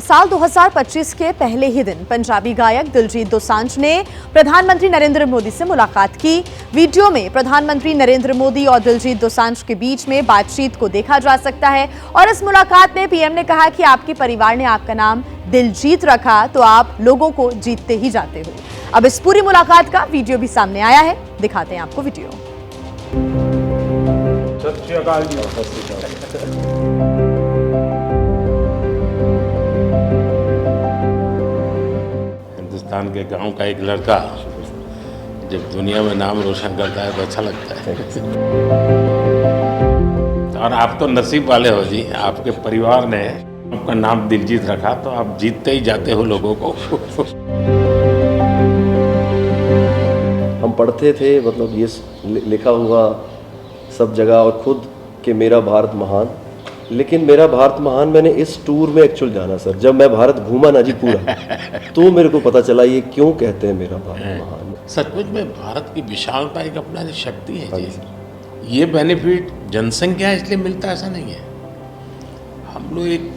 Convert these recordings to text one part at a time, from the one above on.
साल 2025 के पहले ही दिन पंजाबी गायक दिलजीत दोसांझ ने प्रधानमंत्री नरेंद्र मोदी से मुलाकात की। वीडियो में प्रधानमंत्री नरेंद्र मोदी और दिलजीत दोसांझ के बीच में बातचीत को देखा जा सकता है और इस मुलाकात में पीएम ने कहा कि आपके परिवार ने आपका नाम दिलजीत रखा तो आप लोगों को जीतते ही जाते हो। अब इस पूरी मुलाकात का वीडियो भी सामने आया है, दिखाते हैं आपको वीडियो। सत श्री अकाल जी। हिंदुस्तान के गांव का एक लड़का जब दुनिया में नाम रोशन करता है तो अच्छा लगता है। और आप तो नसीब वाले हो जी, आपके परिवार ने आपका नाम दिलजीत रखा तो आप जीतते ही जाते हो लोगों को। हम पढ़ते थे, मतलब ये लिखा हुआ सब जगह और खुद कि मेरा भारत महान, लेकिन मेरा भारत महान मैंने इस टूर में एक्चुअल जाना सर। जब मैं भारत घूमा ना जी पूरा तो मेरे को पता चला ये क्यों कहते हैं मेरा भारत महान। सचमुच में भारत की विशालता एक अपना शक्ति है जी। ये बेनिफिट जनसंख्या इसलिए मिलता है ऐसा नहीं है, हम लोग एक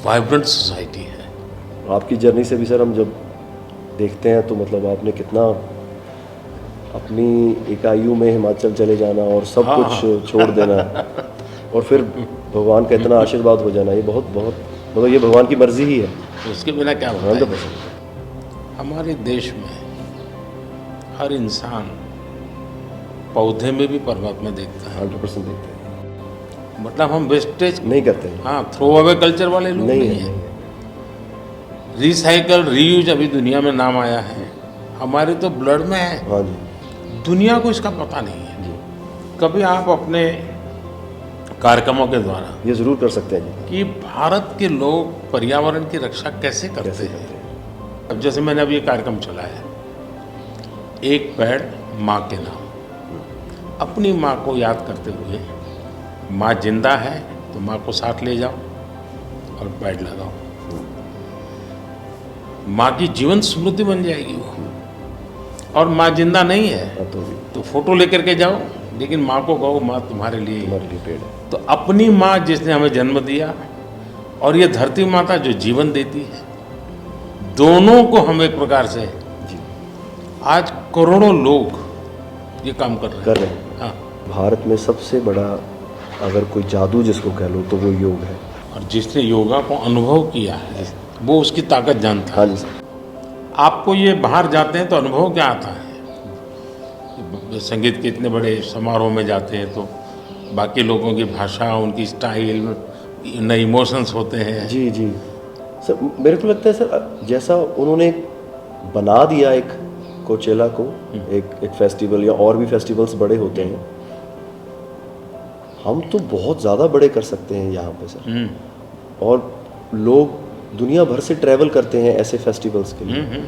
वाइब्रेंट सोसाइटी है। आपकी जर्नी से भी सर हम जब देखते हैं तो मतलब आपने कितना अपनी इकाइयों में हिमाचल चले जाना और सब कुछ छोड़ देना और फिर भगवान का इतना आशीर्वाद हो जाना, ये बहुत बहुत मतलब ये भगवान की मर्जी ही है। उसके बिना क्या होता है। हमारे देश में हर इंसान पौधे में भी परमात्मा देखता है। 100% देखते हैं, मतलब हम वेस्टेज नहीं करते हैं। हाँ, थ्रो अवे कल्चर वाले लोग नहीं है। रिसाइकल रीयूज अभी दुनिया में नाम आया है, हमारे तो ब्लड में है। हाँ जी, दुनिया को इसका पता नहीं है जी। कभी आप अपने कार्यक्रमों के द्वारा ये जरूर कर सकते हैं जी कि भारत के लोग पर्यावरण की रक्षा कैसे करते हैं। अब जैसे मैंने अभी ये कार्यक्रम चलाया, एक पेड़ माँ के नाम, अपनी माँ को याद करते हुए, माँ जिंदा है तो माँ को साथ ले जाओ और पेड़ लगाओ, माँ की जीवन स्मृति बन जाएगी वो। और माँ जिंदा नहीं है तो फोटो लेकर के जाओ, लेकिन माँ को कहो माँ तुम्हारे लिए पेड़ है। तो अपनी माँ जिसने हमें जन्म दिया और ये धरती माता जो जीवन देती है, दोनों को हम एक प्रकार से जी। आज करोड़ों लोग ये काम कर रहे हैं। हाँ। भारत में सबसे बड़ा अगर कोई जादू जिसको कह लो तो वो योग है, और जिसने योगा को अनुभव किया है वो उसकी ताकत जानता है। हाँ जी सर। आपको ये बाहर जाते हैं तो अनुभव क्या आता है, संगीत के इतने बड़े समारोह में जाते हैं तो बाकी लोगों की भाषा, उनकी स्टाइल, नए इमोशंस होते हैं। जी जी सर, मेरे को लगता है सर जैसा उन्होंने बना दिया एक कोचेला को एक फेस्टिवल या और भी फेस्टिवल्स बड़े होते हैं, हम तो बहुत ज़्यादा बड़े कर सकते हैं यहाँ पे सर। और लोग दुनिया भर से ट्रैवल करते हैं ऐसे फेस्टिवल्स के लिए।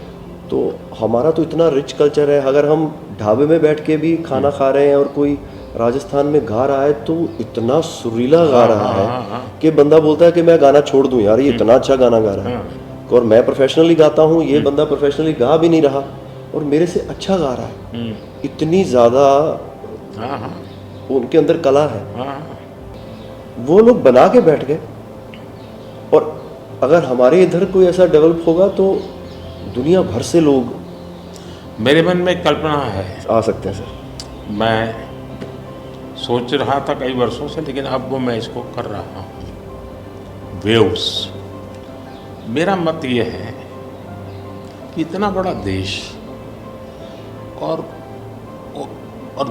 तो हमारा तो इतना रिच कल्चर है, अगर हम ढाबे में बैठ के भी खाना खा रहे हैं और कोई राजस्थान में गा रहा है तो इतना सुरीला गा रहा है कि बंदा बोलता है कि मैं गाना छोड़ दूं यार, ये इतना अच्छा गाना गा रहा है। और मैं प्रोफेशनली गाता हूँ, ये बंदा प्रोफेशनली गा भी नहीं रहा और मेरे से अच्छा गा रहा है। इतनी ज़्यादा उनके अंदर कला है। वो लोग बना के बैठ गए, और अगर हमारे इधर कोई ऐसा डेवलप होगा तो दुनिया भर से लोग, मेरे मन में कल्पना है, आ सकते हैं सर। मैं सोच रहा था कई वर्षों से, लेकिन अब वो मैं इसको कर रहा हूँ। वेव्स, मेरा मत ये है कि इतना बड़ा देश और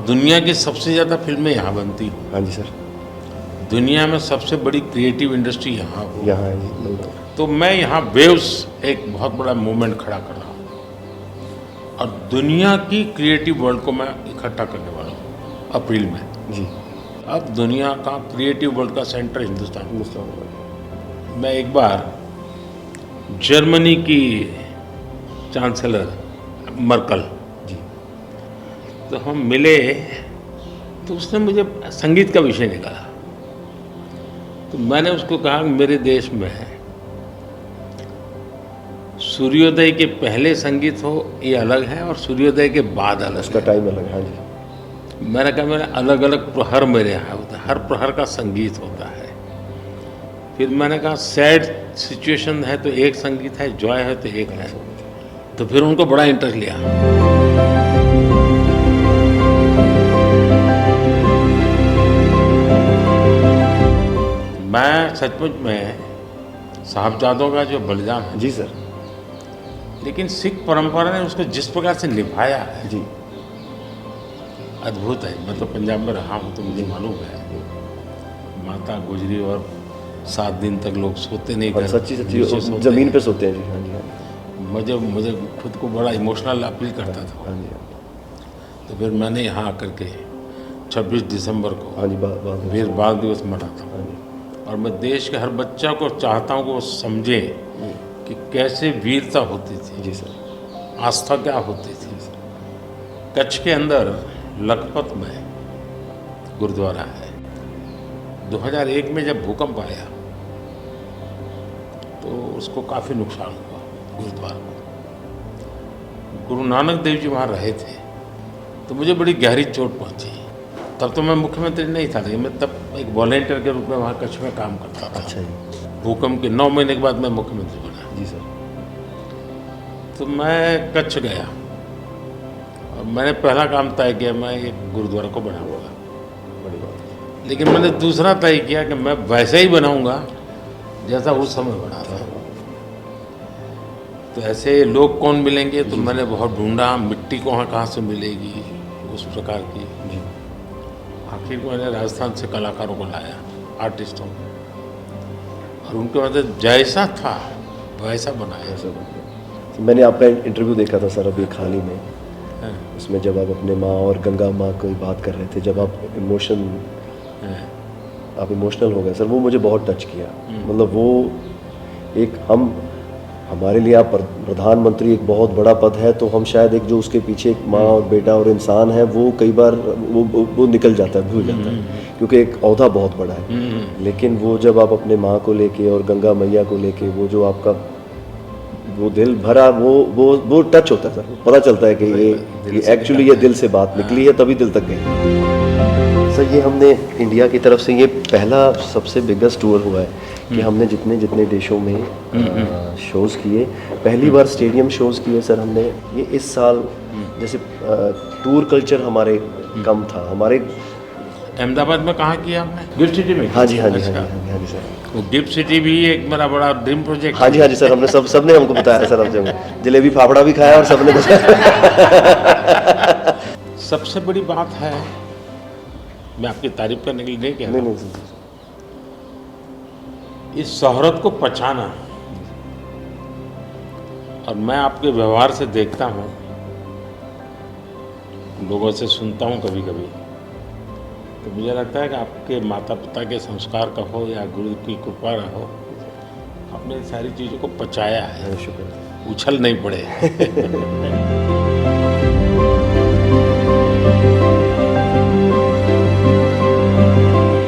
दुनिया की सबसे ज़्यादा फिल्में यहाँ बनती हैं। हाँ जी सर। दुनिया में सबसे बड़ी क्रिएटिव इंडस्ट्री यहाँ है जी। तो मैं यहाँ वेव्स एक बहुत बड़ा मूवमेंट खड़ा कर रहा हूँ और दुनिया की क्रिएटिव वर्ल्ड को मैं इकट्ठा करने वाला हूँ अप्रैल में जी। अब दुनिया का क्रिएटिव वर्ल्ड का सेंटर हिंदुस्तान। मैं एक बार जर्मनी की चांसलर मर्कल जी, तो हम मिले तो उसने मुझे संगीत का विषय निकाला। तो मैंने उसको कहा कि मेरे देश में सूर्योदय के पहले संगीत हो ये अलग है और सूर्योदय के बाद अलग, उसका टाइम अलग है। हाँ जी। मैंने कहा मेरा अलग अलग प्रहर मेरे यहाँ होता है, हर प्रहर का संगीत होता है। फिर मैंने कहा सैड सिचुएशन है तो एक संगीत है, जॉय है तो एक है, तो फिर उनको बड़ा इंटरेस्ट लिया। मैं सचमुच में साहबजादों का जो बलिदान है, जी सर। लेकिन सिख परंपरा ने उसको जिस प्रकार से निभाया है, जी अद्भुत है। मैं तो पंजाब में रहा हूँ तो मुझे मालूम है, माता गुजरी और 7 दिन तक लोग सोते नहीं, और घर सच्ची नीचे सच्ची सोते जमीन हैं। पे सोते हैं जी। हाँ जी हाँ जी। मुझे खुद को बड़ा इमोशनल अपील करता था। हाँ जी हाँ तो फिर मैंने यहाँ आकर के 26 दिसंबर को जी। हाँ जी बात वीर बाल दिवस मनाता हाँ हूँ, जी। और मैं देश के हर बच्चा को चाहता हूँ कि वो समझे कि कैसे वीरता होती थी, जी सर। आस्था क्या होती थी। कच्छ के अंदर लखपत में गुरुद्वारा है। 2001 में जब भूकंप आया तो उसको काफ़ी नुकसान हुआ गुरुद्वारा को। गुरु नानक देव जी वहाँ रहे थे, तो मुझे बड़ी गहरी चोट पहुँची। तब तो मैं मुख्यमंत्री नहीं था, लेकिन मैं तब एक वॉलेंटियर के रूप में वहाँ कच्छ में काम करता था। अच्छा जी। भूकंप के 9 महीने के बाद मैं मुख्यमंत्री बना। जी सर। तो मैं कच्छ गया और मैंने पहला काम तय किया, मैं एक गुरुद्वारा को बनाऊंगा। बड़ी बात। लेकिन मैंने दूसरा तय किया कि मैं वैसे ही बनाऊंगा जैसा उस समय बना था। तो ऐसे लोग कौन मिलेंगे, तो मैंने बहुत ढूंढा मिट्टी कहाँ से मिलेगी उस प्रकार की। जी आखिर को मैंने राजस्थान से कलाकारों को लाया, आर्टिस्टों को, और उनके बाद जैसा था वैसा बनाया। ऐसा बन गया। तो मैंने आपका इंटरव्यू देखा था सर अभी हाल ही में, हाँ, उसमें जब आप अपने माँ और गंगा माँ की बात कर रहे थे, जब आप हाँ, इमोशनल हो गए सर, वो मुझे बहुत टच किया। मतलब वो एक हमारे लिए आप प्रधानमंत्री एक बहुत बड़ा पद है, तो हम शायद एक जो उसके पीछे एक माँ और बेटा और इंसान है, वो कई बार वो निकल जाता है, भूल जाता है, क्योंकि एक ओहदा बहुत बड़ा है। लेकिन वो जब आप अपने माँ को लेके और गंगा मैया को लेके, वो जो आपका वो दिल भरा, वो टच होता है सर। पता चलता है कि ये एक्चुअली ये दिल से बात निकली है, तभी दिल तक गई। सर ये हमने इंडिया की तरफ से ये पहला सबसे बिगेस्ट टूर हुआ है कि हमने जितने देशों में शोज़ किए, पहली बार स्टेडियम शोज़ किए सर हमने। ये इस साल जैसे टूर कल्चर हमारे कम था हमारे। अहमदाबाद में कहाँ किया आपने? गिफ्ट सिटी में? हाँ जी हाँ जी अच्छा। हाँ जी हाँ जी सर। वो गिफ्ट सिटी भी एक मेरा बड़ा ड्रीम प्रोजेक्ट। हाँ जी सर, हमने सबने हमको बताया सर, हमसे जलेबी फाफड़ा भी खाया और सबने सबसे बड़ी बात है, मैं आपकी तारीफ करने के लिए नहीं कह रहा, नहीं सर। इस शोहरत को पहचाना। और मैं आपके व्यवहार से देखता हूँ, लोगों से सुनता हूँ कभी कभी, तो मुझे लगता है कि आपके माता पिता के संस्कार का हो या गुरु की कृपा का हो, आपने सारी चीज़ों को पचाया है, शुक्र। उछल नहीं पड़े।